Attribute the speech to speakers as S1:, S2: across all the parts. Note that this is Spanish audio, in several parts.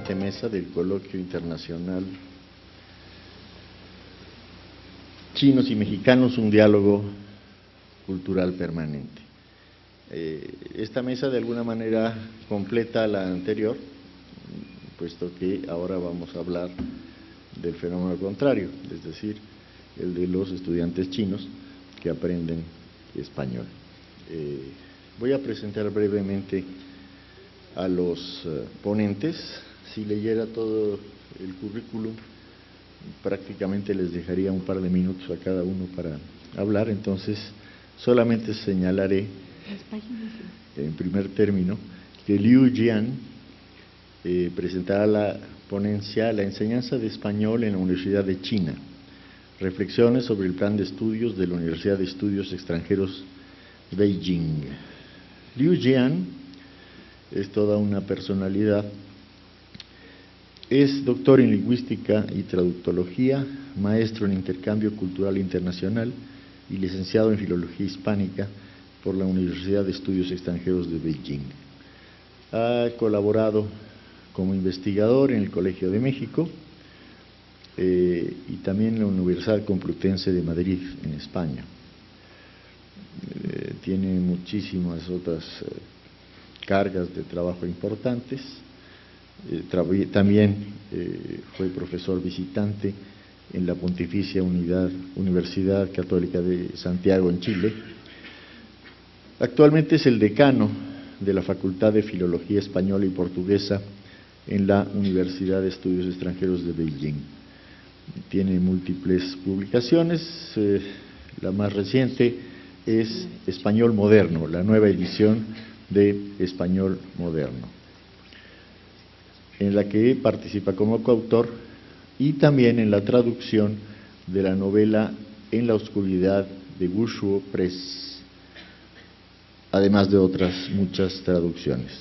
S1: presente mesa del Coloquio Internacional Chinos y Mexicanos, un diálogo cultural permanente. Esta mesa de alguna manera completa la anterior, puesto que ahora vamos a hablar del fenómeno contrario, es decir, el de los estudiantes chinos que aprenden español. Voy a presentar brevemente a los ponentes. Si leyera todo el currículum, prácticamente les dejaría un par de minutos a cada uno para hablar, entonces solamente señalaré en primer término que Liu Jian presentará la ponencia La enseñanza de español en la Universidad de China, reflexiones sobre el plan de estudios de la Universidad de Estudios Extranjeros Beijing. Liu Jian es toda una personalidad. Es doctor en Lingüística y Traductología, maestro en Intercambio Cultural Internacional y licenciado en Filología Hispánica por la Universidad de Estudios Extranjeros de Beijing. Ha colaborado como investigador en el Colegio de México y también en la Universidad Complutense de Madrid, en España. Tiene muchísimas otras cargas de trabajo importantes. También fue profesor visitante en la Pontificia Universidad Católica de Santiago, en Chile. Actualmente es el decano de la Facultad de Filología Española y Portuguesa en la Universidad de Estudios Extranjeros de Beijing. Tiene múltiples publicaciones, la más reciente es Español Moderno, la nueva edición de Español Moderno, en la que participa como coautor, y también en la traducción de la novela En la oscuridad de Wushuo Press, además de otras muchas traducciones.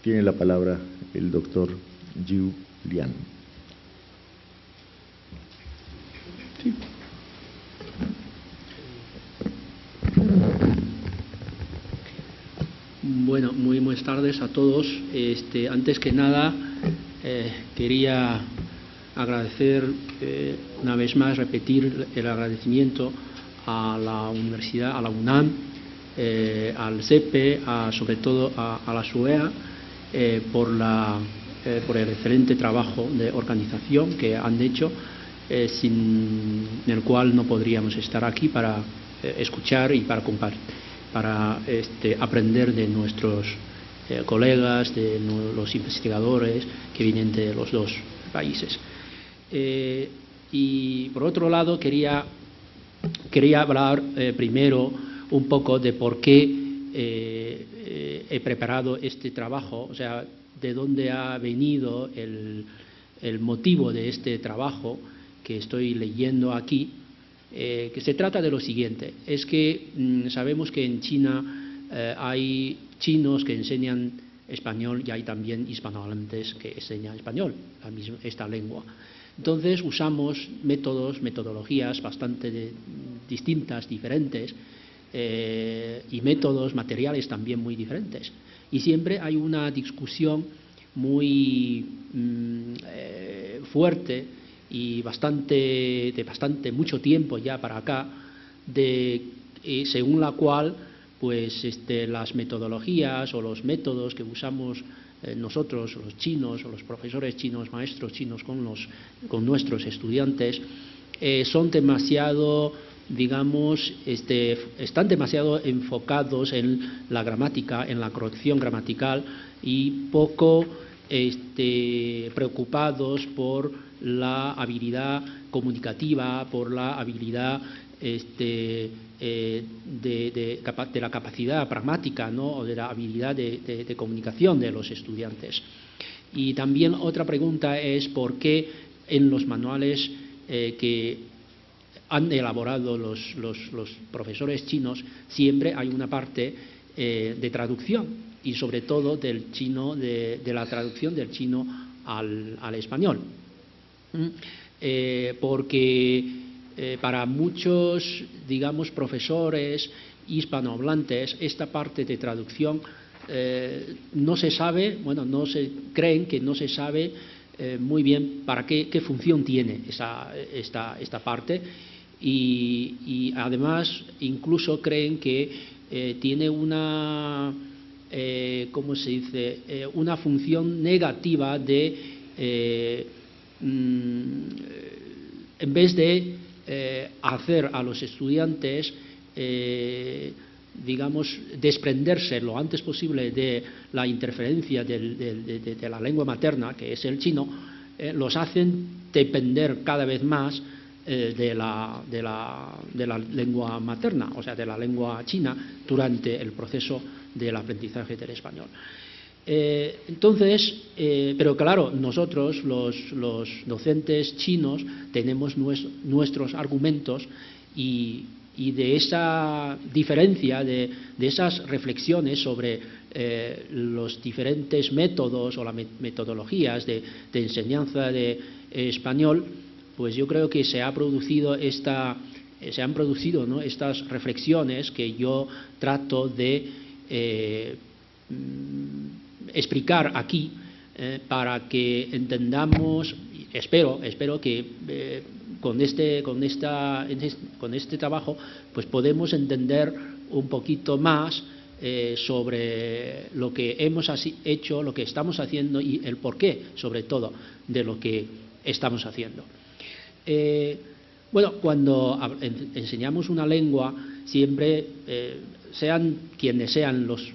S1: Tiene la palabra el doctor Jiu Lian. Sí.
S2: Bueno, muy buenas tardes a todos. Antes que nada, quería agradecer una vez más, repetir el agradecimiento a la universidad, a la UNAM, al CEPE, sobre todo a la SUEA, por el excelente trabajo de organización que han hecho, sin el cual no podríamos estar aquí para escuchar y para compartir, para aprender de nuestros colegas, de los investigadores que vienen de los dos países. Y por otro lado quería hablar primero un poco de por qué he preparado este trabajo, o sea, de dónde ha venido el motivo de este trabajo que estoy leyendo aquí. Que se trata de lo siguiente, es que sabemos que en China hay chinos que enseñan español y hay también hispanohablantes que enseñan español, esta lengua. Entonces usamos metodologías bastante distintas, diferentes, y métodos materiales también muy diferentes. Y siempre hay una discusión muy fuerte y de mucho tiempo ya para acá, según la cual pues las metodologías o los métodos que usamos nosotros, los chinos, o los profesores chinos, maestros chinos con nuestros estudiantes, son demasiado, digamos, están demasiado enfocados en la gramática, en la corrección gramatical, y poco preocupados por la habilidad comunicativa, por la habilidad de la capacidad pragmática, ¿no?, o de la habilidad de comunicación de los estudiantes. Y también otra pregunta es por qué en los manuales que han elaborado los profesores chinos siempre hay una parte de traducción, y sobre todo del chino, de la traducción del chino al español. Porque para muchos, digamos, profesores hispanohablantes, esta parte de traducción no se sabe, bueno, creen que no se sabe muy bien para qué función tiene esta parte, y además incluso creen que tiene una, ¿cómo se dice?, una función negativa de, en vez de hacer a los estudiantes, digamos, desprenderse lo antes posible de la interferencia de la lengua materna, que es el chino, los hacen depender cada vez más de la lengua materna, o sea, de la lengua china, durante el proceso del aprendizaje del español. Entonces, pero claro, nosotros, los docentes chinos, tenemos nuestros argumentos, y de esa diferencia, de esas reflexiones sobre los diferentes métodos o las metodologías de enseñanza de español, pues yo creo que se han producido estas reflexiones que yo trato de explicar aquí, para que entendamos, espero que con este trabajo pues podemos entender un poquito más sobre lo que hemos hecho, lo que estamos haciendo y el porqué, sobre todo, de lo que estamos haciendo. Bueno, cuando enseñamos una lengua, siempre, sean quienes sean los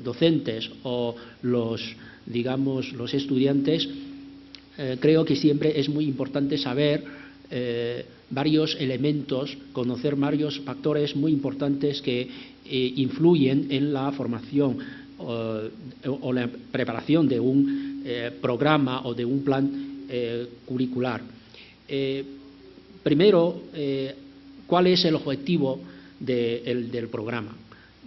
S2: docentes o los estudiantes, creo que siempre es muy importante saber varios elementos, conocer varios factores muy importantes que influyen en la formación o la preparación de un programa o de un plan curricular. Primero, ¿cuál es el objetivo del programa?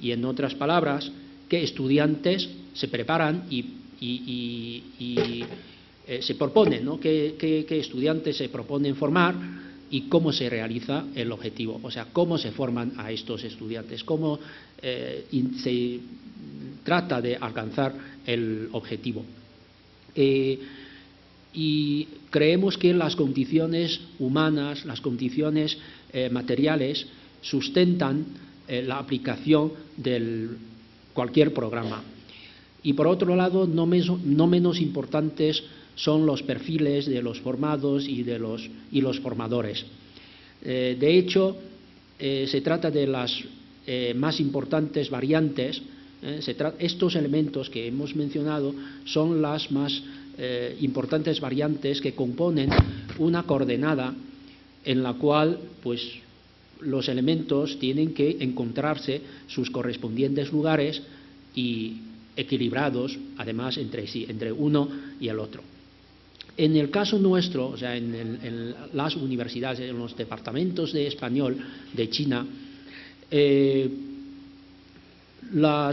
S2: Y en otras palabras, ¿qué estudiantes se preparan y se proponen, ¿no? ¿Qué estudiantes se proponen formar y cómo se realiza el objetivo? O sea, cómo se forman a estos estudiantes, cómo se trata de alcanzar el objetivo. Y creemos que las condiciones humanas, las condiciones materiales, sustentan la aplicación de cualquier programa. Y por otro lado, no menos importantes son los perfiles de los formados y los formadores. De hecho, se trata de las más importantes variantes. Estos elementos que hemos mencionado son las más importantes variantes que componen una coordenada en la cual, pues, los elementos tienen que encontrarse sus correspondientes lugares y equilibrados, además, entre sí, entre uno y el otro. En el caso nuestro, o sea, en las universidades, en los departamentos de español de China, la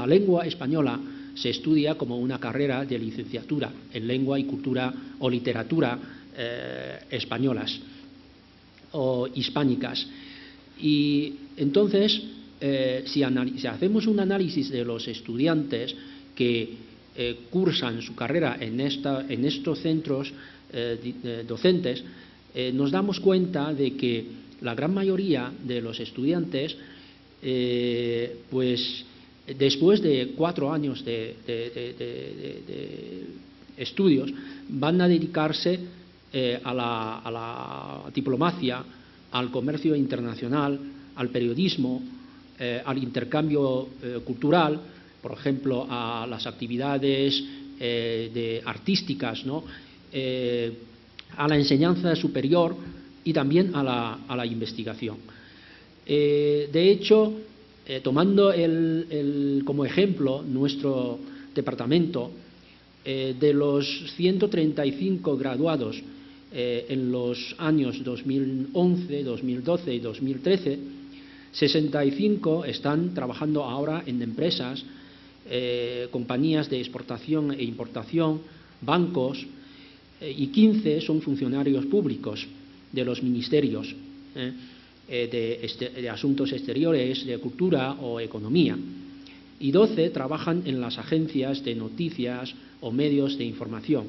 S2: lengua española se estudia como una carrera de licenciatura en lengua y cultura o literatura españolas o hispánicas. Y entonces, si hacemos un análisis de los estudiantes que cursan su carrera en estos centros docentes, nos damos cuenta de que la gran mayoría de los estudiantes, pues después de 4 años de estudios, van a dedicarse a la diplomacia, al comercio internacional, al periodismo, al intercambio cultural, por ejemplo, a las actividades artísticas, ¿no? A la enseñanza superior y también a la investigación. De hecho, tomando como ejemplo nuestro departamento, de los 135 graduados en los años 2011, 2012 y 2013, 65 están trabajando ahora en empresas, compañías de exportación e importación, bancos, y 15 son funcionarios públicos de los ministerios. de asuntos exteriores, de cultura o economía. Y 12 trabajan en las agencias de noticias o medios de información.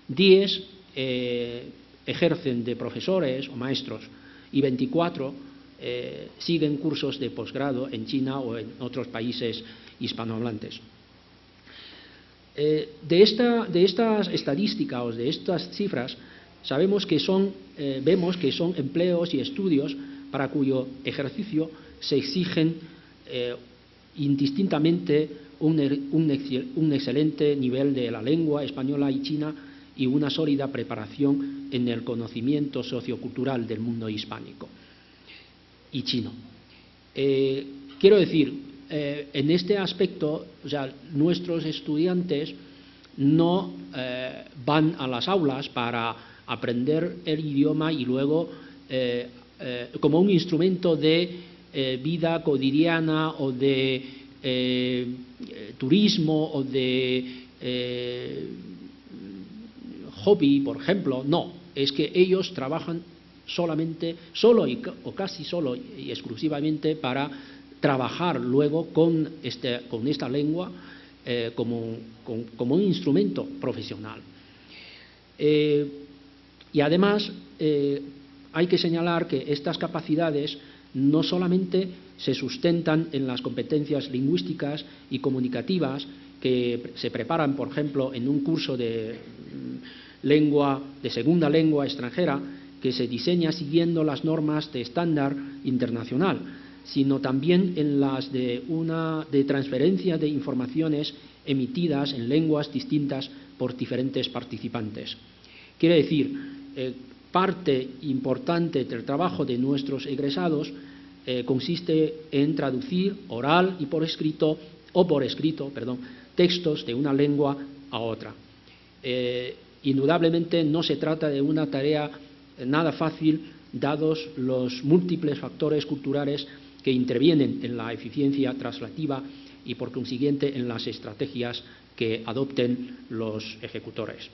S2: 10 ejercen de profesores o maestros y 24 siguen cursos de posgrado en China o en otros países hispanohablantes. De estas estadísticas o de estas cifras vemos que son empleos y estudios para cuyo ejercicio se exigen indistintamente un excelente nivel de la lengua española y china y una sólida preparación en el conocimiento sociocultural del mundo hispánico y chino. Quiero decir, en este aspecto, o sea, nuestros estudiantes no van a las aulas para aprender el idioma y luego como un instrumento de vida cotidiana o de turismo o de hobby, por ejemplo. No, es que ellos trabajan casi solo y exclusivamente para trabajar luego con esta lengua como un instrumento profesional. Y además hay que señalar que estas capacidades no solamente se sustentan en las competencias lingüísticas y comunicativas que se preparan, por ejemplo, en un curso de segunda lengua extranjera que se diseña siguiendo las normas de estándar internacional, sino también en las de transferencia de informaciones emitidas en lenguas distintas por diferentes participantes. Quiere decir, parte importante del trabajo de nuestros egresados consiste en traducir oral y por escrito textos de una lengua a otra. Indudablemente no se trata de una tarea nada fácil, dados los múltiples factores culturales que intervienen en la eficiencia translativa y, por consiguiente, en las estrategias que adopten los ejecutores.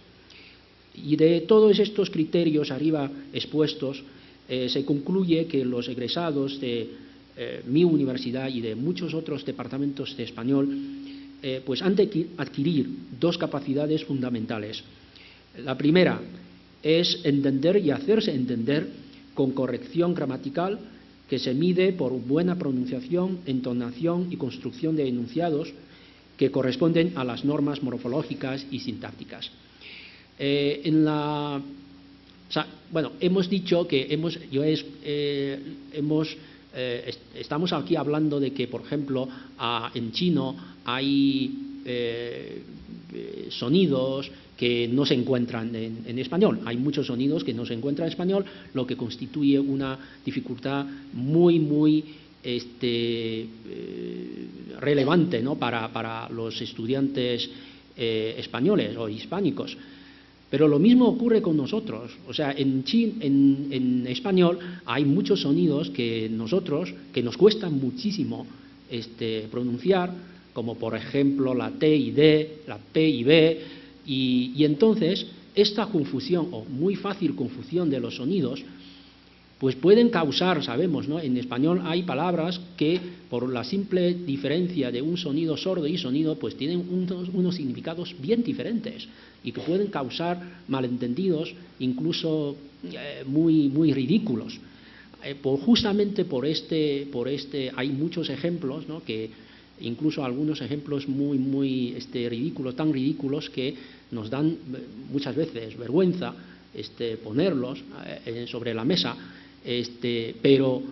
S2: Y de todos estos criterios arriba expuestos, se concluye que los egresados de mi universidad y de muchos otros departamentos de español pues han de adquirir dos capacidades fundamentales. La primera es entender y hacerse entender con corrección gramatical que se mide por buena pronunciación, entonación y construcción de enunciados que corresponden a las normas morfológicas y sintácticas. Hemos dicho que estamos aquí hablando de que, por ejemplo, en chino hay sonidos que no se encuentran en español. Hay muchos sonidos que no se encuentran en español, lo que constituye una dificultad muy relevante, ¿no?, para los estudiantes españoles o hispánicos. Pero lo mismo ocurre con nosotros. O sea, en español hay muchos sonidos que nos cuestan muchísimo pronunciar, como por ejemplo la T y D, la P y B, y entonces esta confusión o muy fácil confusión de los sonidos pues pueden causar, sabemos, ¿no? En español hay palabras que por la simple diferencia de un sonido sordo y sonido pues tienen unos significados bien diferentes y que pueden causar malentendidos incluso muy ridículos. Justamente por este hay muchos ejemplos, ¿no?, que incluso algunos ejemplos muy ridículos, tan ridículos que nos dan muchas veces vergüenza ponerlos sobre la mesa. Pero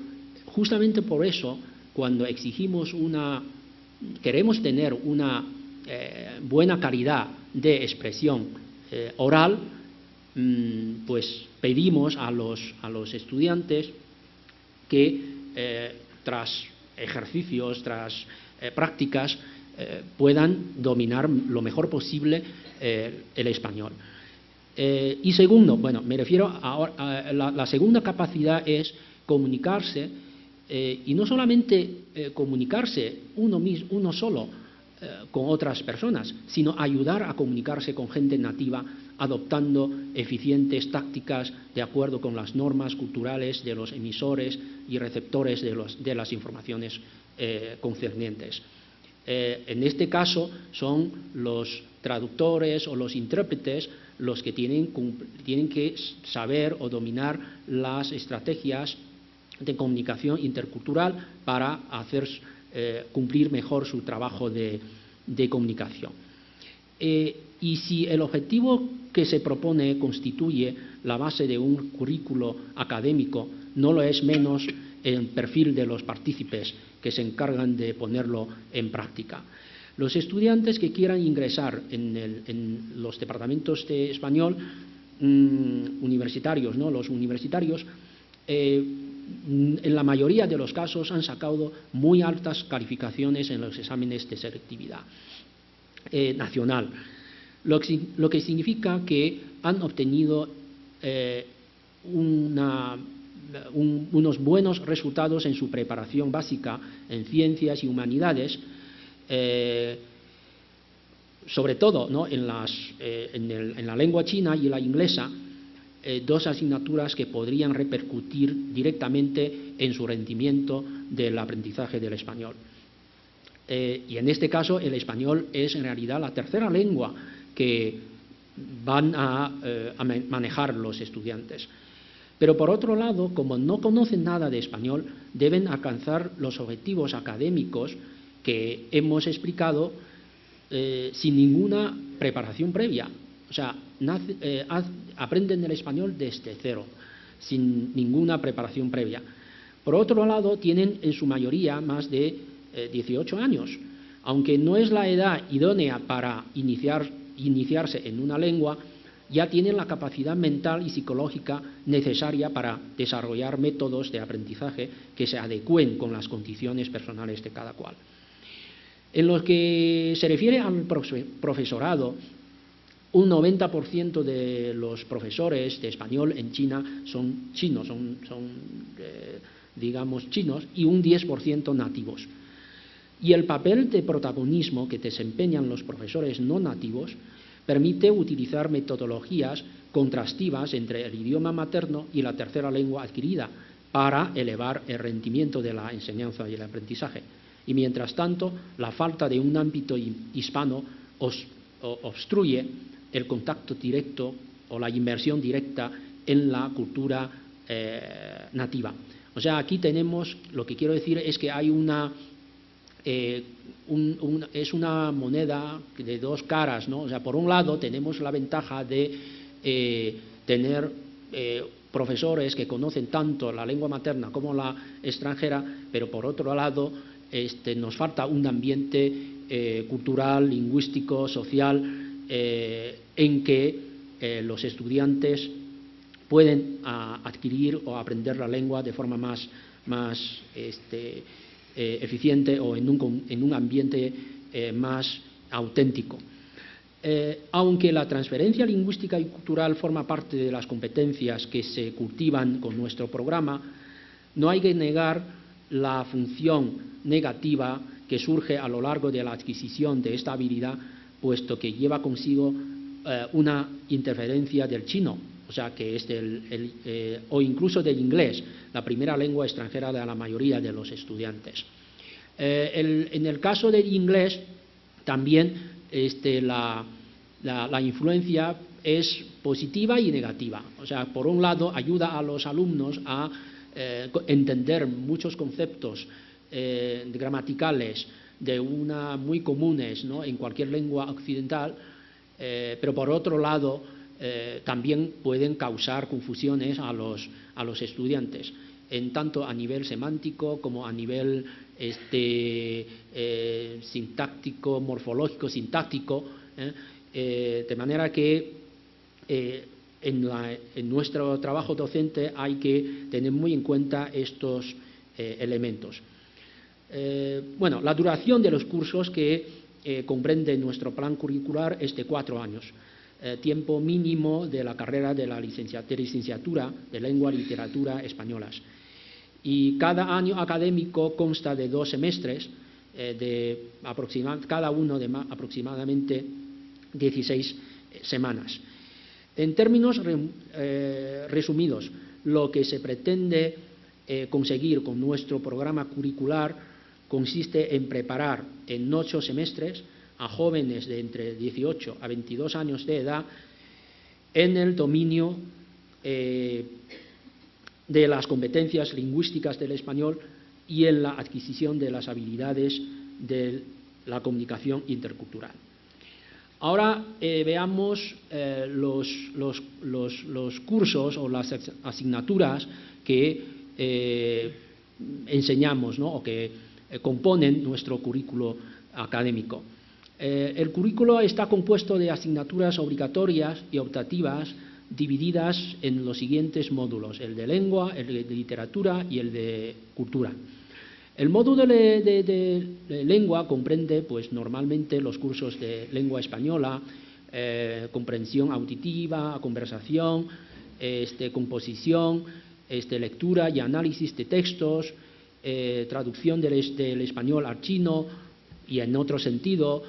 S2: justamente por eso, cuando queremos tener una buena calidad de expresión oral, pues pedimos a los estudiantes que tras ejercicios, tras prácticas, puedan dominar lo mejor posible el español. Y segundo, me refiero a la segunda capacidad es comunicarse, y no solamente comunicarse uno solo con otras personas, sino ayudar a comunicarse con gente nativa adoptando eficientes tácticas de acuerdo con las normas culturales de los emisores y receptores de las informaciones concernientes. En este caso son los traductores o los intérpretes los que tienen que saber o dominar las estrategias de comunicación intercultural para hacer cumplir mejor su trabajo de comunicación. Y si el objetivo que se propone constituye la base de un currículo académico, no lo es menos el perfil de los partícipes que se encargan de ponerlo en práctica. Los estudiantes que quieran ingresar en los departamentos de español universitarios, ¿no? Los universitarios, en la mayoría de los casos han sacado muy altas calificaciones en los exámenes de selectividad nacional, lo que significa que han obtenido unos buenos resultados en su preparación básica en ciencias y humanidades, sobre todo, ¿no? en la lengua china y la inglesa, dos asignaturas que podrían repercutir directamente en su rendimiento del aprendizaje del español. Y en este caso el español es en realidad la tercera lengua que van a manejar los estudiantes. Pero por otro lado, como no conocen nada de español, deben alcanzar los objetivos académicos que hemos explicado sin ninguna preparación previa. O sea, aprenden el español desde cero, sin ninguna preparación previa. Por otro lado, tienen en su mayoría más de 18 años, aunque no es la edad idónea para iniciarse en una lengua, ya tienen la capacidad mental y psicológica necesaria para desarrollar métodos de aprendizaje que se adecúen con las condiciones personales de cada cual. En lo que se refiere al profesorado, un 90% de los profesores de español en China son chinos, digamos chinos, y un 10% nativos. Y el papel de protagonismo que desempeñan los profesores no nativos permite utilizar metodologías contrastivas entre el idioma materno y la tercera lengua adquirida para elevar el rendimiento de la enseñanza y el aprendizaje. Y mientras tanto, la falta de un ámbito hispano obstruye el contacto directo o la inmersión directa en la cultura nativa. O sea, aquí tenemos, lo que quiero decir es que hay es una moneda de dos caras, ¿no? O sea, por un lado tenemos la ventaja de tener profesores que conocen tanto la lengua materna como la extranjera, pero por otro lado nos falta un ambiente cultural, lingüístico, social, en que los estudiantes pueden adquirir o aprender la lengua de forma más eficiente o en un ambiente más auténtico. Aunque la transferencia lingüística y cultural forma parte de las competencias que se cultivan con nuestro programa, no hay que negar la función negativa que surge a lo largo de la adquisición de esta habilidad, puesto que lleva consigo una interferencia del chino, o sea, que es o incluso del inglés, la primera lengua extranjera de la mayoría de los estudiantes. En el caso del inglés, también la influencia es positiva y negativa. O sea, por un lado, ayuda a los alumnos a entender muchos conceptos gramaticales muy comunes, ¿no?, en cualquier lengua occidental, pero por otro lado también pueden causar confusiones a los estudiantes, en tanto a nivel semántico como a nivel sintáctico, morfológico, sintáctico, de manera que en nuestro trabajo docente hay que tener muy en cuenta estos elementos. Bueno, la duración de los cursos que comprende nuestro plan curricular es de 4 años, tiempo mínimo de la carrera de la licenciatura de Lengua y Literatura Españolas. Y cada año académico consta de 2 semestres, cada uno de aproximadamente 16 semanas. En términos resumidos, lo que se pretende conseguir con nuestro programa curricular consiste en preparar en 8 semestres a jóvenes de entre 18 a 22 años de edad en el dominio de las competencias lingüísticas del español y en la adquisición de las habilidades de la comunicación intercultural. Ahora veamos los cursos o las asignaturas que enseñamos, ¿no?, o que componen nuestro currículo académico. El currículo está compuesto de asignaturas obligatorias y optativas divididas en los siguientes módulos: el de lengua, el de literatura y el de cultura. El módulo de lengua comprende, pues, normalmente los cursos de lengua española, comprensión auditiva, conversación, composición, lectura y análisis de textos, traducción del español al chino y en otro sentido,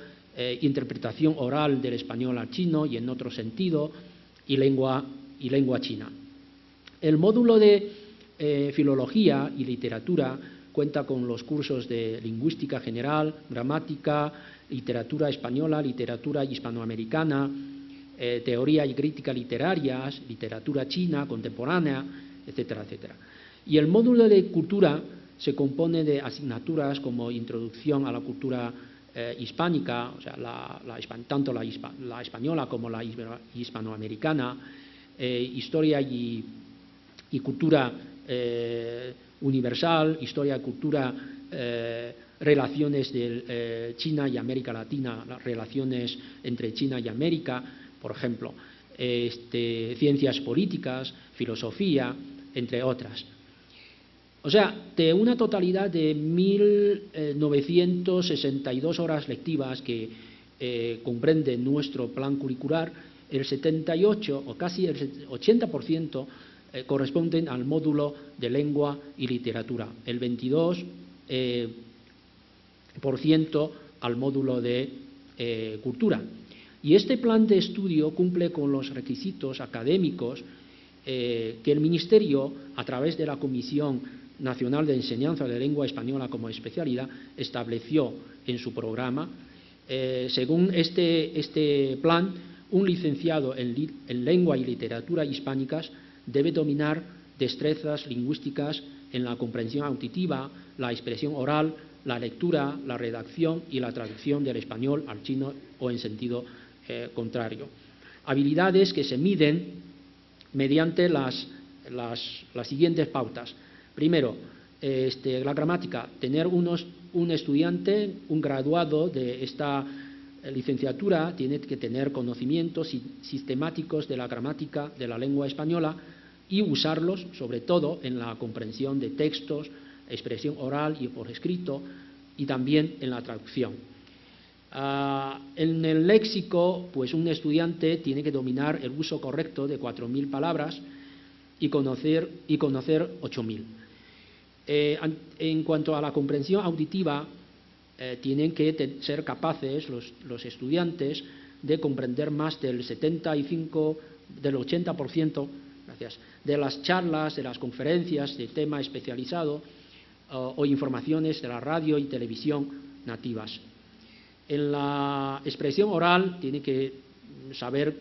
S2: interpretación oral del español al chino y en otro sentido, y lengua china. El módulo de filología y literatura cuenta con los cursos de lingüística general, gramática, literatura española, literatura hispanoamericana, teoría y crítica literarias, literatura china contemporánea, etcétera, etcétera. Y el módulo de cultura se compone de asignaturas como introducción a la cultura hispánica, o sea, tanto la española como la hispanoamericana, historia y cultura universal, historia y cultura, relaciones de China y América Latina, las relaciones entre China y América, por ejemplo, ciencias políticas, filosofía, entre otras. O sea, de una totalidad de 1.962 horas lectivas que comprende nuestro plan curricular, el 78 o casi el 80% corresponden al módulo de lengua y literatura, el 22% al módulo de cultura. Y este plan de estudio cumple con los requisitos académicos que el Ministerio, a través de la Comisión Nacional de Enseñanza de Lengua Española como especialidad, estableció en su programa. Según este plan, un licenciado en lengua y literatura hispánicas debe dominar destrezas lingüísticas en la comprensión auditiva, la expresión oral, la lectura, la redacción y la traducción del español al chino o en sentido contrario. Habilidades que se miden mediante las siguientes pautas. Primero, la gramática. Tener un estudiante, un graduado de esta licenciatura, tiene que tener conocimientos sistemáticos de la gramática de la lengua española y usarlos, sobre todo, en la comprensión de textos, expresión oral y por escrito, y también en la traducción. En el léxico, pues un estudiante tiene que dominar el uso correcto de 4.000 palabras y conocer 8.000. En cuanto a la comprensión auditiva, tienen que ser capaces los estudiantes de comprender más del 80% de las charlas, de las conferencias de tema especializado o informaciones de la radio y televisión nativas. En la expresión oral tiene que saber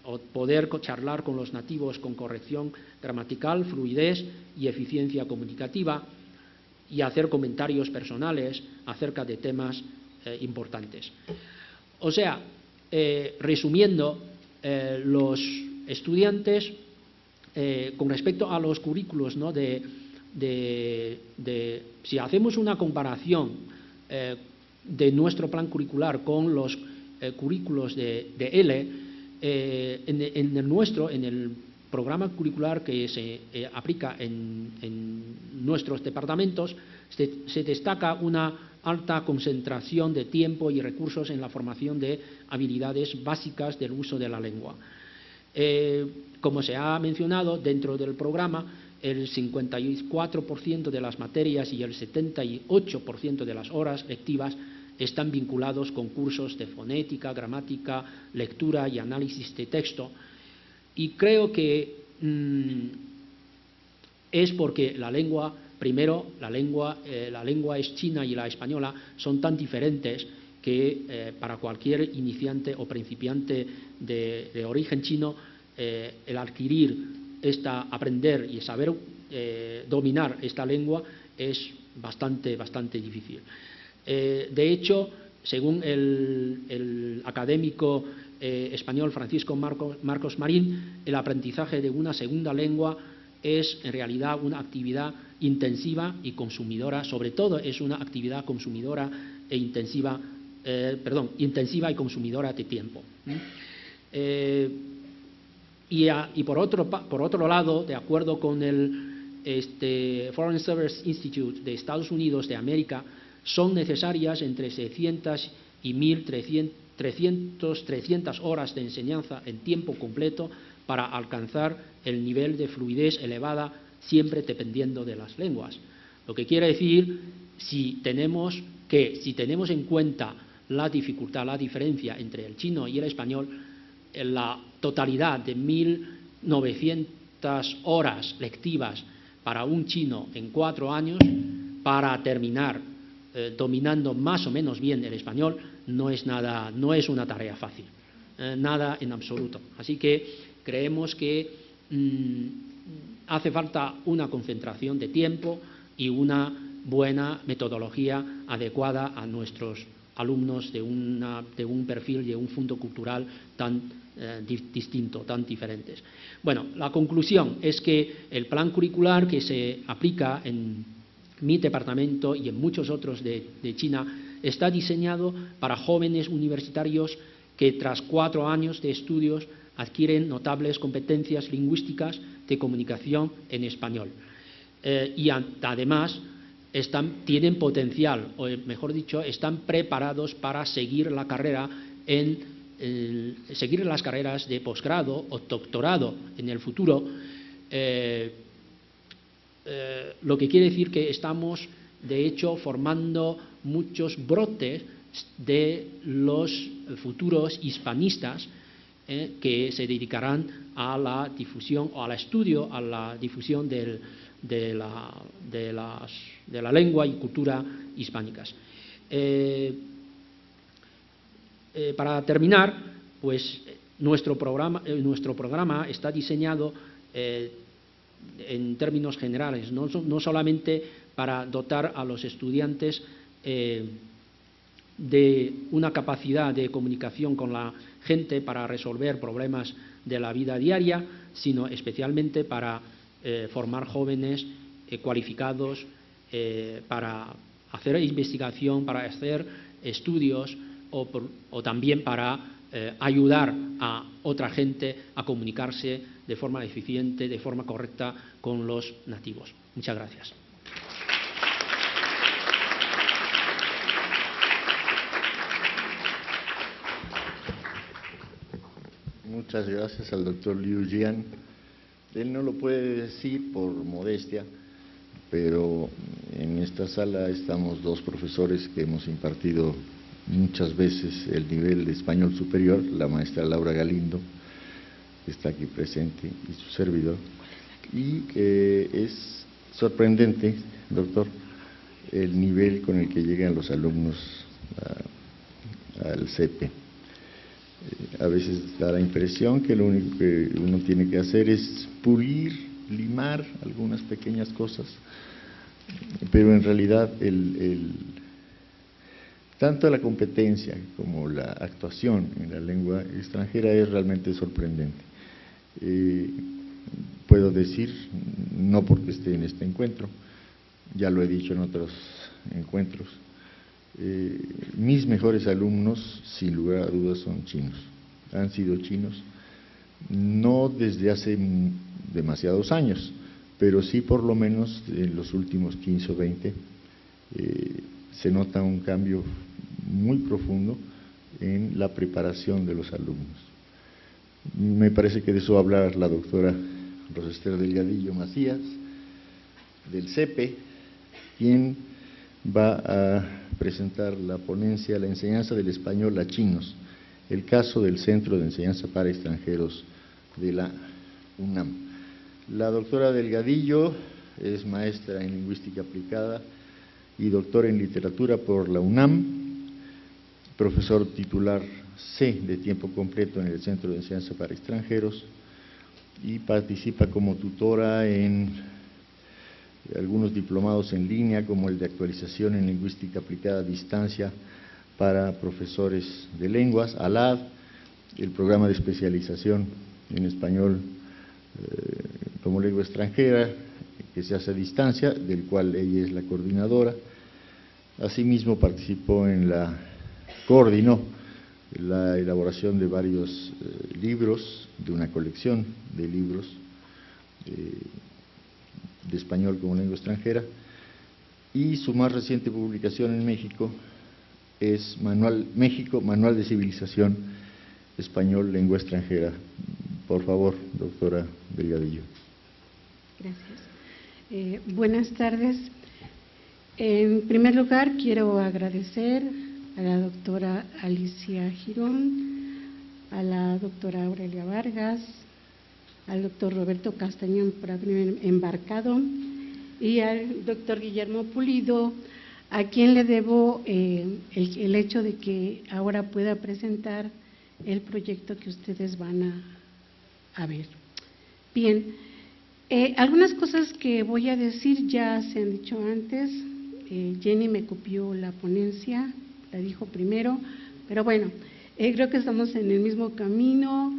S2: o poder charlar con los nativos con corrección gramatical, fluidez y eficiencia comunicativa, y hacer comentarios personales acerca de temas importantes. O sea, resumiendo, los estudiantes, con respecto a los currículos, ¿no?, si hacemos una comparación de nuestro plan curricular con los currículos de ELE, en el programa curricular que se aplica en nuestros departamentos, se destaca una alta concentración de tiempo y recursos en la formación de habilidades básicas del uso de la lengua. Como se ha mencionado, dentro del programa, el 54% de las materias y el 78% de las horas lectivas están vinculados con cursos de fonética, gramática, lectura y análisis de texto. Y creo que es porque la lengua, primero, la lengua es china y la española son tan diferentes que para cualquier iniciante o principiante de origen chino, el aprender y saber dominar esta lengua es bastante difícil. De hecho, según el académico español Francisco Marcos Marín, el aprendizaje de una segunda lengua es en realidad una actividad intensiva y consumidora, sobre todo es una actividad consumidora e intensiva y consumidora de tiempo. Y por otro lado, de acuerdo con el Foreign Service Institute de Estados Unidos de América, son necesarias entre 600 y 1.300 horas de enseñanza en tiempo completo para alcanzar el nivel de fluidez elevada, siempre dependiendo de las lenguas. Lo que quiere decir, si tenemos en cuenta la dificultad, la diferencia entre el chino y el español, en la totalidad de 1.900 horas lectivas para un chino en 4 años, para terminar dominando más o menos bien el español, no es una tarea fácil, nada en absoluto. Así que creemos que hace falta una concentración de tiempo y una buena metodología adecuada a nuestros alumnos de un perfil y de un fondo cultural tan distinto, tan diferentes. Bueno, la conclusión es que el plan curricular que se aplica en mi departamento y en muchos otros de China está diseñado para jóvenes universitarios que tras 4 años de estudios adquieren notables competencias lingüísticas de comunicación en español. Y además tienen potencial, o mejor dicho, están preparados para seguir la carrera seguir las carreras de posgrado o doctorado en el futuro, lo que quiere decir que estamos, de hecho, formando muchos brotes de los futuros hispanistas que se dedicarán a la difusión o al estudio, a la difusión de la lengua y cultura hispánicas. Para terminar, pues nuestro programa está diseñado en términos generales, no solamente para dotar a los estudiantes de una capacidad de comunicación con la gente para resolver problemas de la vida diaria, sino especialmente para formar jóvenes cualificados para hacer investigación, para hacer estudios o también para ayudar a otra gente a comunicarse de forma eficiente, de forma correcta con los nativos. Muchas gracias.
S1: Muchas gracias al doctor Liu Jian. Él no lo puede decir por modestia, pero en esta sala estamos 2 profesores que hemos impartido muchas veces el nivel de español superior, la maestra Laura Galindo, que está aquí presente, y su servidor. Y es sorprendente, doctor, el nivel con el que llegan los alumnos al CEPE. A veces da la impresión que lo único que uno tiene que hacer es pulir, limar algunas pequeñas cosas, pero en realidad tanto la competencia como la actuación en la lengua extranjera es realmente sorprendente. Puedo decir, no porque esté en este encuentro, ya lo he dicho en otros encuentros, mis mejores alumnos, sin lugar a dudas, son chinos. Han sido chinos, no desde hace demasiados años, pero sí por lo menos en los últimos 15 o 20 se nota un cambio muy profundo en la preparación de los alumnos. Me parece que de eso va a hablar la doctora Rosester Delgadillo Macías, del CEPE, quien va a presentar la ponencia La enseñanza del español a chinos, el caso del Centro de Enseñanza para Extranjeros de la UNAM. La doctora Delgadillo es maestra en Lingüística Aplicada y doctora en Literatura por la UNAM, profesor titular C de tiempo completo en el Centro de Enseñanza para Extranjeros y participa como tutora en algunos diplomados en línea, como el de actualización en Lingüística Aplicada a distancia para profesores de lenguas, ALAD, el programa de especialización en español como lengua extranjera, que se hace a distancia, del cual ella es la coordinadora. Asimismo coordinó la elaboración de varios libros, de una colección de libros de español como lengua extranjera, y su más reciente publicación en México es México, Manual de Civilización Español, Lengua Extranjera. Por favor, doctora Delgadillo.
S3: Gracias. Buenas tardes. En primer lugar, quiero agradecer a la doctora Alicia Girón, a la doctora Aurelia Vargas, al doctor Roberto Castañón por haberme embarcado y al doctor Guillermo Pulido, a quien le debo el hecho de que ahora pueda presentar el proyecto que ustedes van a ver. Bien, algunas cosas que voy a decir ya se han dicho antes. Jenny me copió la ponencia, la dijo primero, pero bueno, creo que estamos en el mismo camino,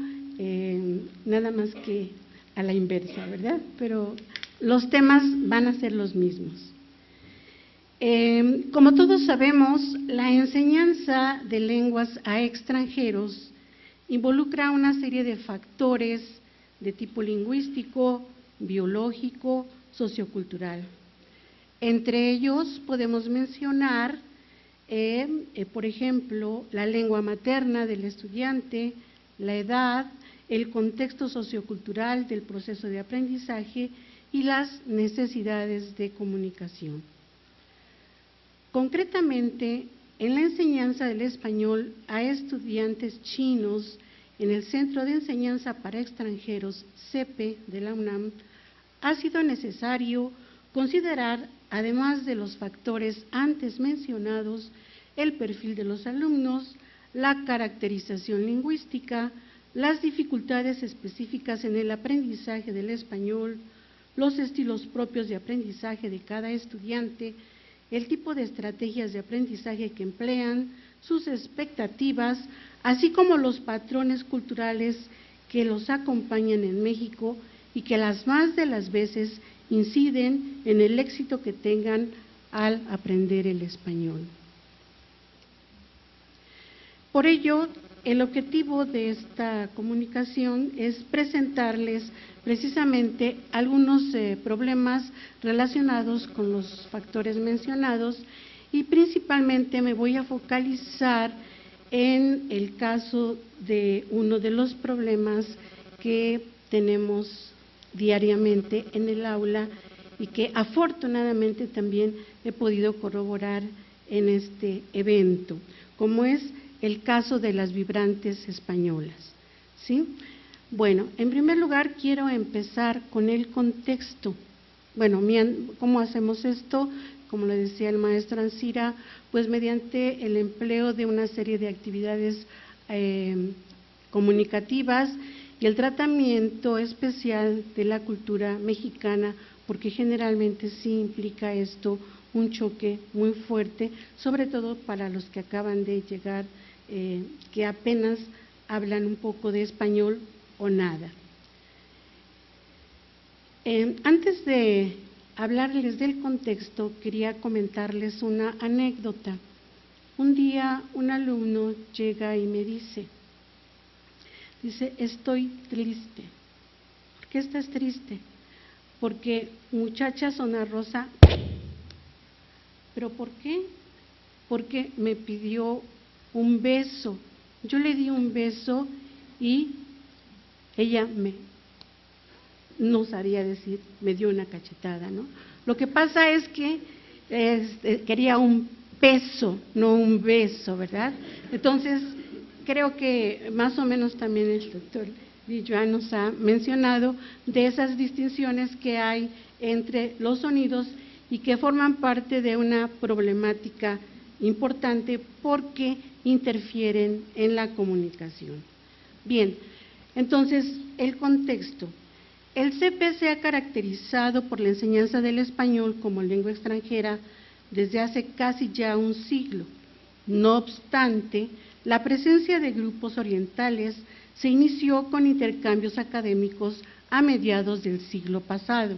S3: nada más que a la inversa, ¿verdad? Pero los temas van a ser los mismos. Como todos sabemos, la enseñanza de lenguas a extranjeros involucra una serie de factores de tipo lingüístico, biológico, sociocultural. Entre ellos podemos mencionar, por ejemplo, la lengua materna del estudiante, la edad, el contexto sociocultural del proceso de aprendizaje y las necesidades de comunicación. Concretamente, en la enseñanza del español a estudiantes chinos en el Centro de Enseñanza para Extranjeros, CEPE, de la UNAM, ha sido necesario considerar, además de los factores antes mencionados, el perfil de los alumnos, la caracterización lingüística, las dificultades específicas en el aprendizaje del español, los estilos propios de aprendizaje de cada estudiante, el tipo de estrategias de aprendizaje que emplean, sus expectativas, así como los patrones culturales que los acompañan en México y que las más de las veces inciden en el éxito que tengan al aprender el español. Por ello, el objetivo de esta comunicación es presentarles precisamente algunos problemas relacionados con los factores mencionados y principalmente me voy a focalizar en el caso de uno de los problemas que tenemos diariamente en el aula y que afortunadamente también he podido corroborar en este evento, como es el caso de las vibrantes españolas, ¿sí? Bueno, en primer lugar quiero empezar con el contexto. Bueno, ¿cómo hacemos esto? Como le decía el maestro Ancira, pues mediante el empleo de una serie de actividades comunicativas y el tratamiento especial de la cultura mexicana, porque generalmente sí implica esto un choque muy fuerte, sobre todo para los que acaban de llegar, que apenas hablan un poco de español o nada. Antes de hablarles del contexto, quería comentarles una anécdota. Un día un alumno llega y me dice, estoy triste. ¿Por qué estás triste? Porque muchacha Zona Rosa. ¿Pero por qué? Porque me pidió un beso. Yo le di un beso y ella no sabía decir, me dio una cachetada, ¿no? Lo que pasa es que quería un peso, no un beso, ¿verdad? Entonces, creo que más o menos también el doctor Joan nos ha mencionado de esas distinciones que hay entre los sonidos y que forman parte de una problemática importante porque interfieren en la comunicación. Bien, entonces, el contexto. El CP se ha caracterizado por la enseñanza del español como lengua extranjera desde hace casi ya un siglo. No obstante, la presencia de grupos orientales se inició con intercambios académicos a mediados del siglo pasado,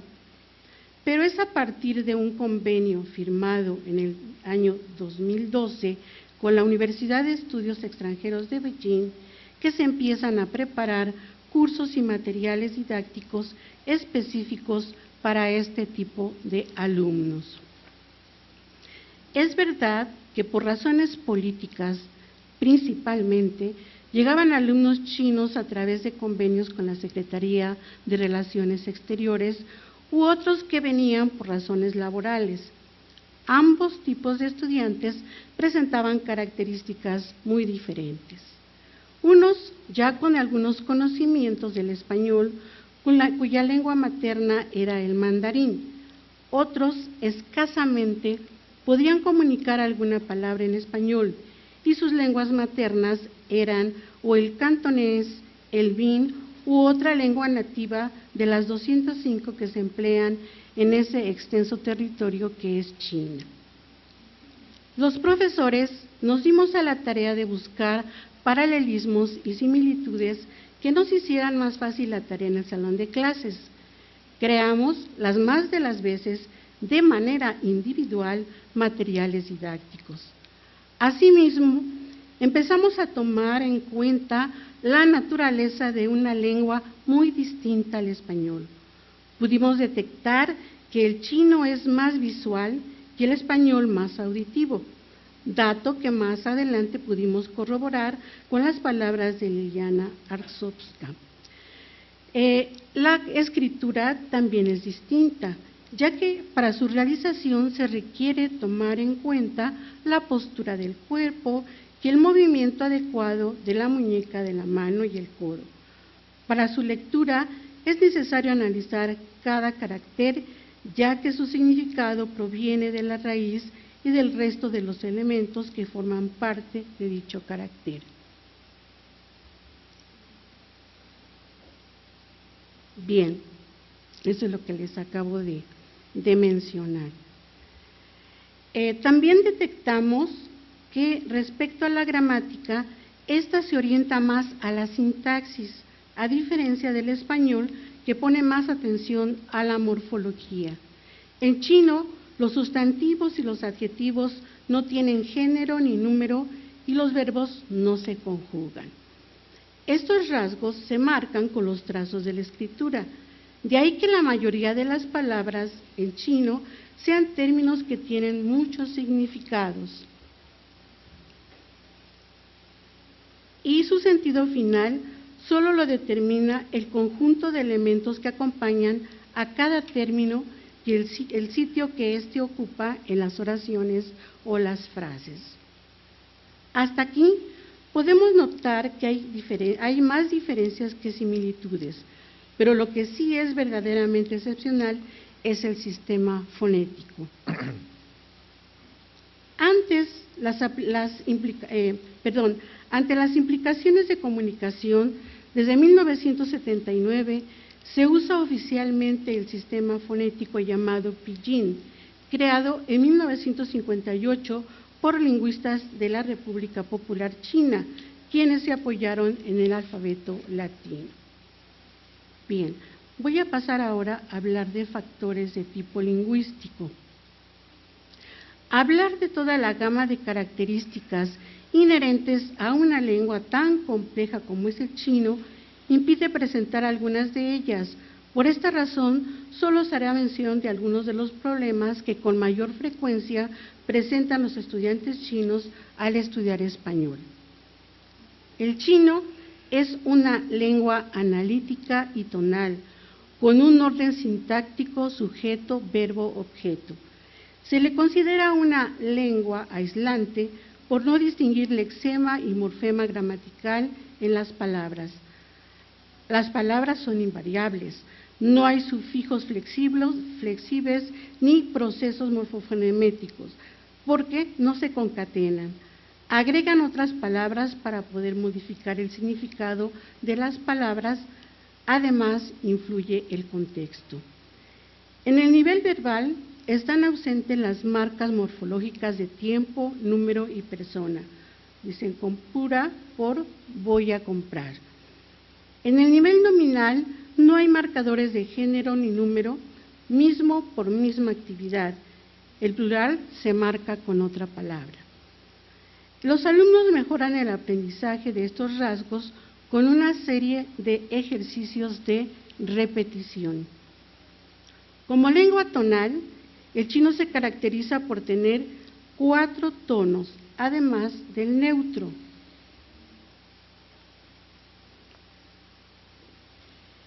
S3: pero es a partir de un convenio firmado en el año 2012 con la Universidad de Estudios Extranjeros de Beijing que se empiezan a preparar cursos y materiales didácticos específicos para este tipo de alumnos. Es verdad que por razones políticas, principalmente, llegaban alumnos chinos a través de convenios con la Secretaría de Relaciones Exteriores u otros que venían por razones laborales. Ambos tipos de estudiantes presentaban características muy diferentes. Unos ya con algunos conocimientos del español, cuya lengua materna era el mandarín. Otros escasamente podían comunicar alguna palabra en español y sus lenguas maternas eran o el cantonés, el bin u otra lengua nativa de las 205 que se emplean en ese extenso territorio que es China. Los profesores nos dimos a la tarea de buscar paralelismos y similitudes que nos hicieran más fácil la tarea en el salón de clases. Creamos, las más de las veces, de manera individual, materiales didácticos. Asimismo, empezamos a tomar en cuenta la naturaleza de una lengua muy distinta al español. Pudimos detectar que el chino es más visual y el español más auditivo, dato que más adelante pudimos corroborar con las palabras de Liliana Arzobska. La escritura también es distinta, ya que para su realización se requiere tomar en cuenta la postura del cuerpo y el movimiento adecuado de la muñeca, de la mano y el codo. Para su lectura es necesario analizar cada carácter, ya que su significado proviene de la raíz y del resto de los elementos que forman parte de dicho carácter. Bien, eso es lo que les acabo de mencionar. También detectamos que respecto a la gramática, esta se orienta más a la sintaxis, a diferencia del español, que pone más atención a la morfología. En chino, los sustantivos y los adjetivos no tienen género ni número y los verbos no se conjugan. Estos rasgos se marcan con los trazos de la escritura, de ahí que la mayoría de las palabras en chino sean términos que tienen muchos significados y su sentido final solo lo determina el conjunto de elementos que acompañan a cada término y el sitio que éste ocupa en las oraciones o las frases. Hasta aquí podemos notar que hay más diferencias que similitudes, pero lo que sí es verdaderamente excepcional es el sistema fonético. Ante las implicaciones de comunicación, desde 1979 se usa oficialmente el sistema fonético llamado Pinyin, creado en 1958 por lingüistas de la República Popular China, quienes se apoyaron en el alfabeto latino. Bien, voy a pasar ahora a hablar de factores de tipo lingüístico. Hablar de toda la gama de características inherentes a una lengua tan compleja como es el chino impide presentar algunas de ellas. Por esta razón, solo se hará mención de algunos de los problemas que con mayor frecuencia presentan los estudiantes chinos al estudiar español. El chino es una lengua analítica y tonal, con un orden sintáctico sujeto, verbo, objeto. Se le considera una lengua aislante por no distinguir lexema y morfema gramatical en las palabras. Las palabras son invariables, no hay sufijos flexibles ni procesos morfofonéticos, porque no se concatenan. Agregan otras palabras para poder modificar el significado de las palabras, además influye el contexto. En el nivel verbal están ausentes las marcas morfológicas de tiempo, número y persona. Dicen compura por voy a comprar. En el nivel nominal no hay marcadores de género ni número, mismo por misma actividad. El plural se marca con otra palabra. Los alumnos mejoran el aprendizaje de estos rasgos con una serie de ejercicios de repetición. Como lengua tonal, el chino se caracteriza por tener 4 tonos, además del neutro.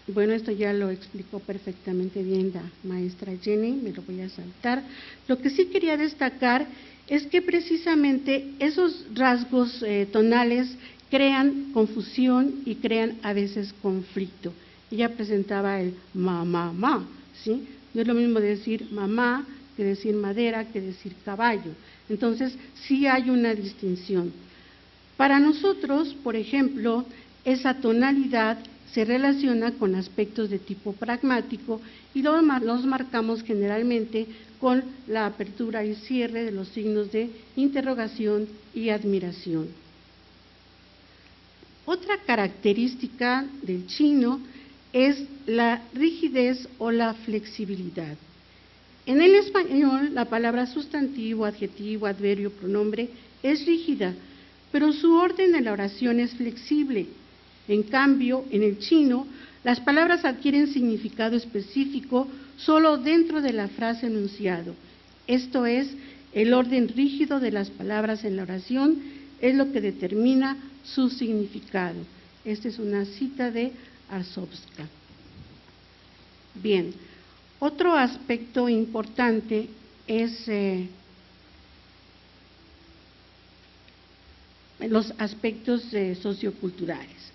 S3: Bueno, esto ya lo explicó perfectamente bien la maestra Jenny, me lo voy a saltar. Lo que sí quería destacar es que precisamente esos rasgos tonales crean confusión y crean a veces conflicto. Ella presentaba el ma, ¿sí? No es lo mismo decir mamá que decir madera, que decir caballo. Entonces, sí hay una distinción. Para nosotros, por ejemplo, esa tonalidad se relaciona con aspectos de tipo pragmático y los marcamos generalmente con la apertura y cierre de los signos de interrogación y admiración. Otra característica del chino es la rigidez o la flexibilidad. En el español, la palabra sustantivo, adjetivo, adverbio, pronombre es rígida, pero su orden en la oración es flexible. En cambio, en el chino, las palabras adquieren significado específico solo dentro de la frase enunciado. Esto es, el orden rígido de las palabras en la oración es lo que determina su significado. Esta es una cita de Arzobska. Bien, otro aspecto importante es los aspectos socioculturales.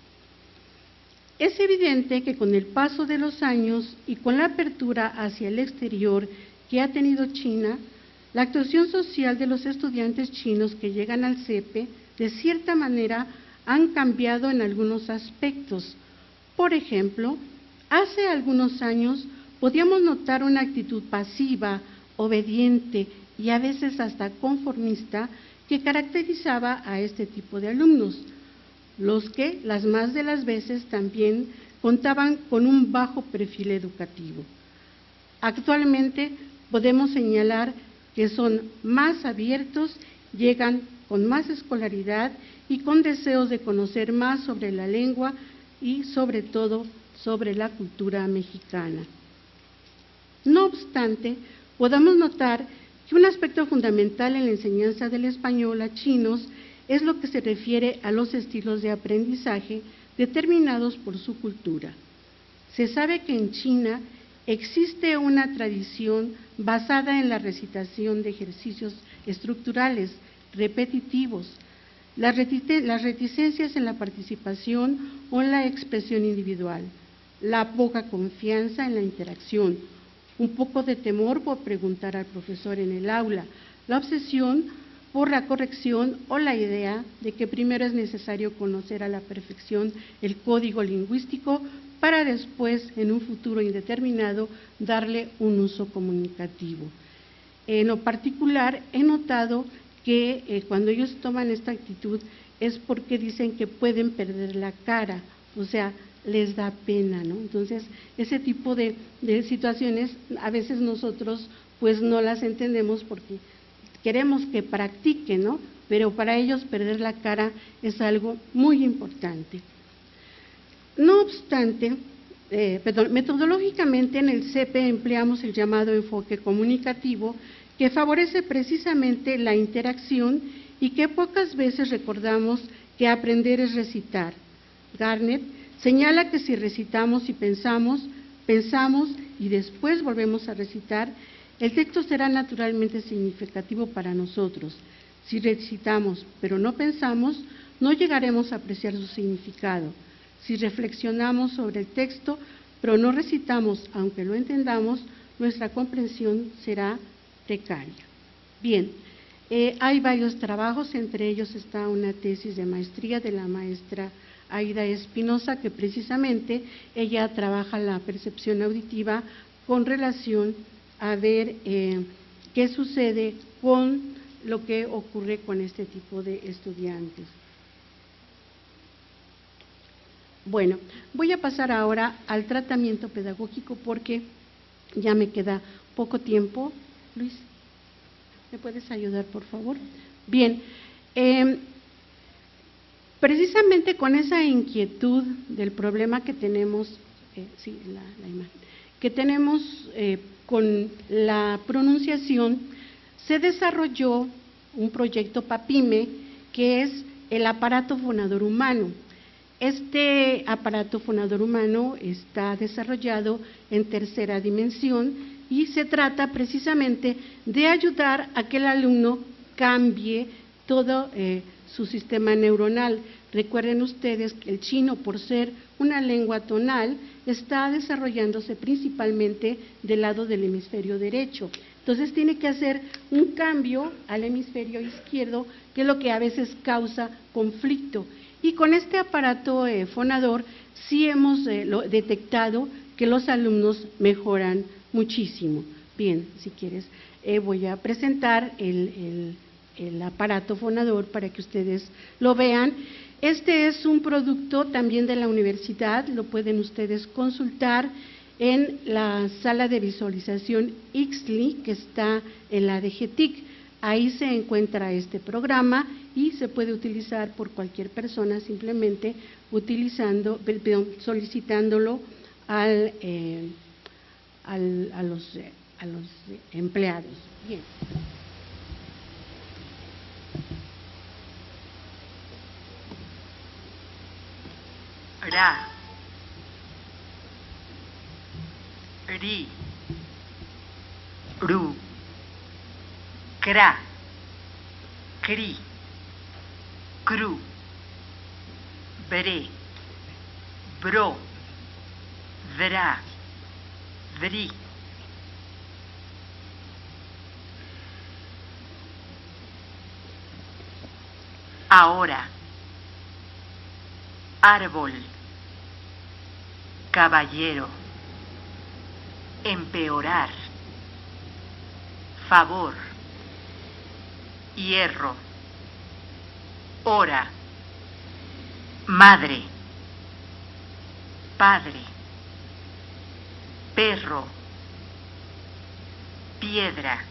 S3: Es evidente que con el paso de los años y con la apertura hacia el exterior que ha tenido China, la actuación social de los estudiantes chinos que llegan al CEPE, de cierta manera, han cambiado en algunos aspectos. Por ejemplo, hace algunos años podíamos notar una actitud pasiva, obediente y a veces hasta conformista que caracterizaba a este tipo de alumnos, los que las más de las veces también contaban con un bajo perfil educativo. Actualmente podemos señalar que son más abiertos, llegan con más escolaridad y con deseos de conocer más sobre la lengua y sobre todo sobre la cultura mexicana. No obstante, podemos notar que un aspecto fundamental en la enseñanza del español a chinos es lo que se refiere a los estilos de aprendizaje determinados por su cultura. Se sabe que en China existe una tradición basada en la recitación de ejercicios estructurales, repetitivos, las reticencias en la participación o en la expresión individual, la poca confianza en la interacción, un poco de temor por preguntar al profesor en el aula, la obsesión por la corrección o la idea de que primero es necesario conocer a la perfección el código lingüístico para después, en un futuro indeterminado, darle un uso comunicativo. En lo particular, he notado que cuando ellos toman esta actitud es porque dicen que pueden perder la cara, o sea, les da pena, ¿no? Entonces, ese tipo de situaciones a veces nosotros pues no las entendemos porque queremos que practiquen, ¿no? Pero para ellos perder la cara es algo muy importante. No obstante, metodológicamente en el CEPE empleamos el llamado enfoque comunicativo que favorece precisamente la interacción y que pocas veces recordamos que aprender es recitar. Garnet señala que si recitamos y pensamos y después volvemos a recitar, el texto será naturalmente significativo para nosotros. Si recitamos pero no pensamos, no llegaremos a apreciar su significado. Si reflexionamos sobre el texto, pero no recitamos, aunque lo entendamos, nuestra comprensión será precaria. Bien, hay varios trabajos, entre ellos está una tesis de maestría de la maestra Aida Espinosa, que precisamente ella trabaja la percepción auditiva con relación a ver qué sucede con lo que ocurre con este tipo de estudiantes. Bueno, voy a pasar ahora al tratamiento pedagógico porque ya me queda poco tiempo. Luis, ¿me puedes ayudar, por favor? Bien, precisamente con esa inquietud del problema que tenemos, la imagen, que tenemos con la pronunciación, se desarrolló un proyecto PAPIME, que es el aparato fonador humano. Este aparato fonador humano está desarrollado en tercera dimensión y se trata precisamente de ayudar a que el alumno cambie todo su sistema neuronal. Recuerden ustedes que el chino, por ser una lengua tonal, está desarrollándose principalmente del lado del hemisferio derecho. Entonces tiene que hacer un cambio al hemisferio izquierdo, que es lo que a veces causa conflicto. Y con este aparato fonador sí hemos detectado que los alumnos mejoran muchísimo. Bien, si quieres, voy a presentar el aparato fonador para que ustedes lo vean. Este es un producto también de la universidad, lo pueden ustedes consultar en la sala de visualización IXLI, que está en la DGTIC. Ahí se encuentra este programa y se puede utilizar por cualquier persona, simplemente solicitándolo a los empleados. Bien.
S4: Ra, ri, ru, cra, cri, cru, bre, bro, vra, vri. Ahora, árbol, caballero, empeorar, favor, hierro, hora, madre, padre, perro, piedra,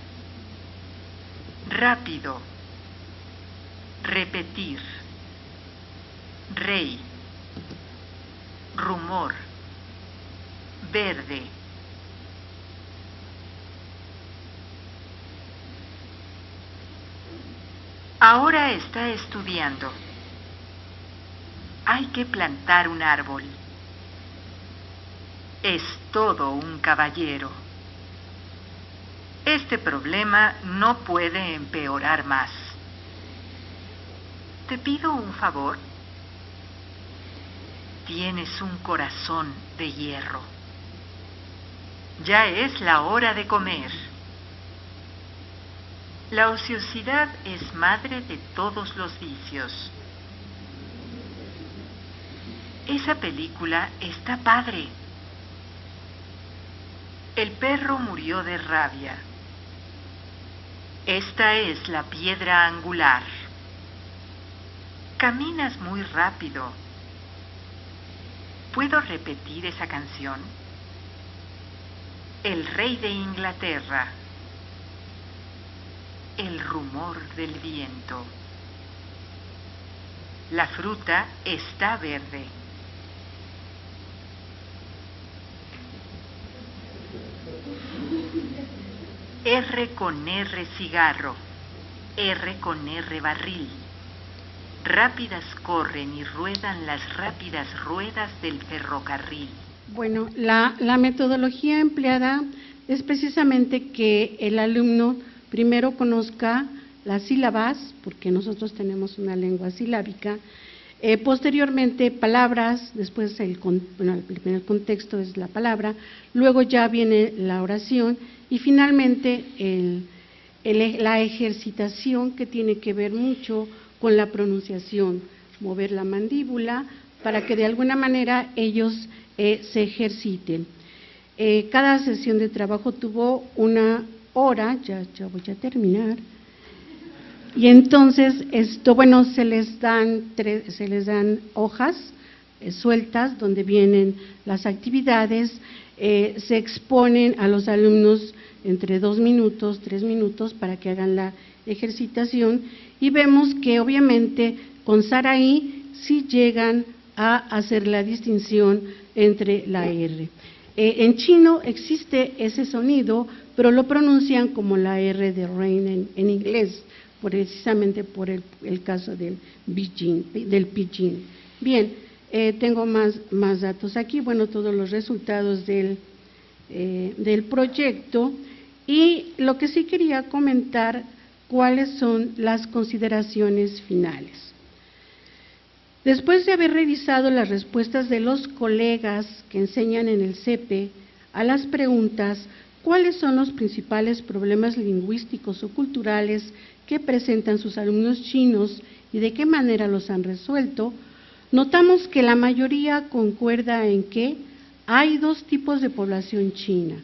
S4: rápido, repetir, rey, rumor, verde, ahora está estudiando. Hay que plantar un árbol. Es todo un caballero. Este problema no puede empeorar más. Te pido un favor. Tienes un corazón de hierro. Ya es la hora de comer. La ociosidad es madre de todos los vicios. Esa película está padre. El perro murió de rabia. Esta es la piedra angular. Caminas muy rápido. ¿Puedo repetir esa canción? El rey de Inglaterra. El rumor del viento. La fruta está verde. R con R cigarro. R con R barril. Rápidas corren y ruedan las rápidas ruedas del ferrocarril.
S3: Bueno, la metodología empleada es precisamente que el alumno primero conozca las sílabas, porque nosotros tenemos una lengua silábica, Posteriormente, palabras, después el primer contexto es la palabra, luego ya viene la oración y finalmente la ejercitación, que tiene que ver mucho con la pronunciación, mover la mandíbula para que de alguna manera ellos se ejerciten. Cada sesión de trabajo tuvo 1 hora, ya voy a terminar. Y entonces, se les dan hojas sueltas donde vienen las actividades, se exponen a los alumnos entre 2 minutos, 3 minutos para que hagan la ejercitación y vemos que obviamente con Saraí sí llegan a hacer la distinción entre la R. En chino existe ese sonido, pero lo pronuncian como la R de rain en inglés, precisamente por el caso del pidgin. Bien, tengo más datos aquí, todos los resultados del proyecto, y lo que sí quería comentar, cuáles son las consideraciones finales. Después de haber revisado las respuestas de los colegas que enseñan en el CEPE a las preguntas, ¿cuáles son los principales problemas lingüísticos o culturales que presentan sus alumnos chinos y de qué manera los han resuelto? Notamos que la mayoría concuerda en que hay 2 tipos de población china: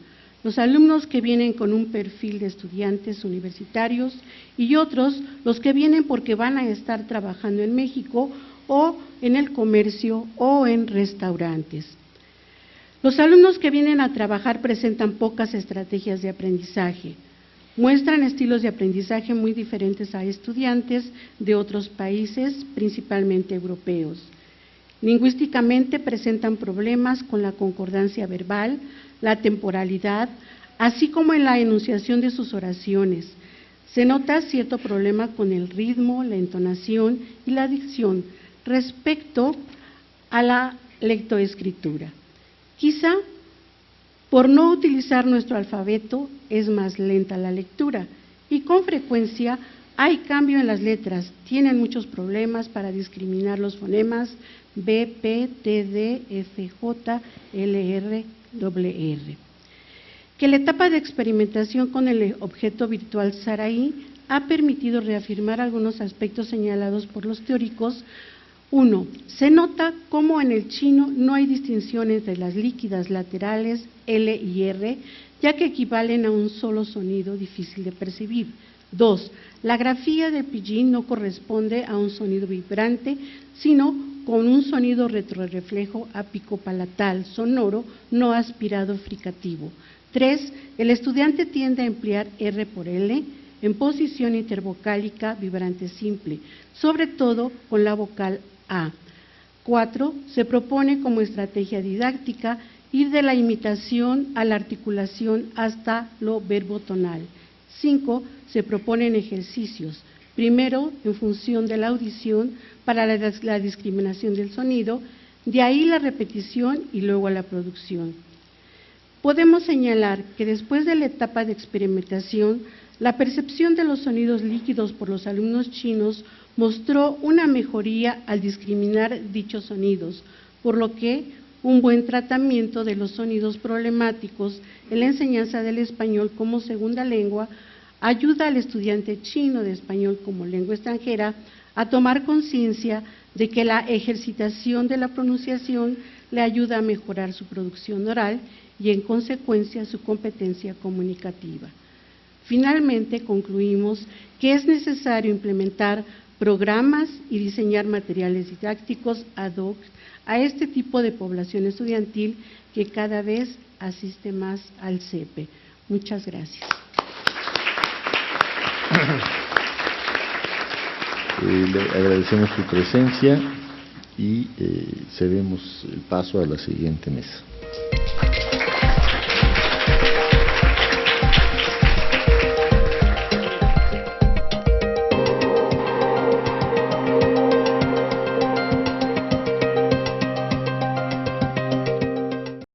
S3: los alumnos que vienen con un perfil de estudiantes universitarios y otros los que vienen porque van a estar trabajando en México o en el comercio o en restaurantes. Los alumnos que vienen a trabajar presentan pocas estrategias de aprendizaje, muestran estilos de aprendizaje muy diferentes a estudiantes de otros países, principalmente europeos. Lingüísticamente presentan problemas con la concordancia verbal, la temporalidad, así como en la enunciación de sus oraciones. Se nota cierto problema con el ritmo, la entonación y la dicción respecto a la lectoescritura. Quizá por no utilizar nuestro alfabeto es más lenta la lectura y con frecuencia hay cambio en las letras. Tienen muchos problemas para discriminar los fonemas B, P, T, D, F, J, L, R, R. Que la etapa de experimentación con el objeto virtual Saraí ha permitido reafirmar algunos aspectos señalados por los teóricos. 1. Se nota cómo en el chino no hay distinción entre las líquidas laterales L y R, ya que equivalen a un solo sonido difícil de percibir. 2. La grafía de pidgin no corresponde a un sonido vibrante, sino con un sonido retroreflejo apicopalatal sonoro no aspirado fricativo. 3. El estudiante tiende a emplear R por L en posición intervocálica vibrante simple, sobre todo con la vocal A. 4. Se propone como estrategia didáctica ir de la imitación a la articulación hasta lo verbotonal. 5. Se proponen ejercicios, primero en función de la audición para la discriminación del sonido, de ahí la repetición y luego la producción. Podemos señalar que después de la etapa de experimentación, la percepción de los sonidos líquidos por los alumnos chinos mostró una mejoría al discriminar dichos sonidos, por lo que un buen tratamiento de los sonidos problemáticos en la enseñanza del español como segunda lengua ayuda al estudiante chino de español como lengua extranjera a tomar conciencia de que la ejercitación de la pronunciación le ayuda a mejorar su producción oral y en consecuencia su competencia comunicativa. Finalmente, concluimos que es necesario implementar programas y diseñar materiales didácticos ad hoc a este tipo de población estudiantil que cada vez asiste más al CEPE. Muchas gracias.
S1: Le agradecemos su presencia y cedemos el paso a la siguiente mesa.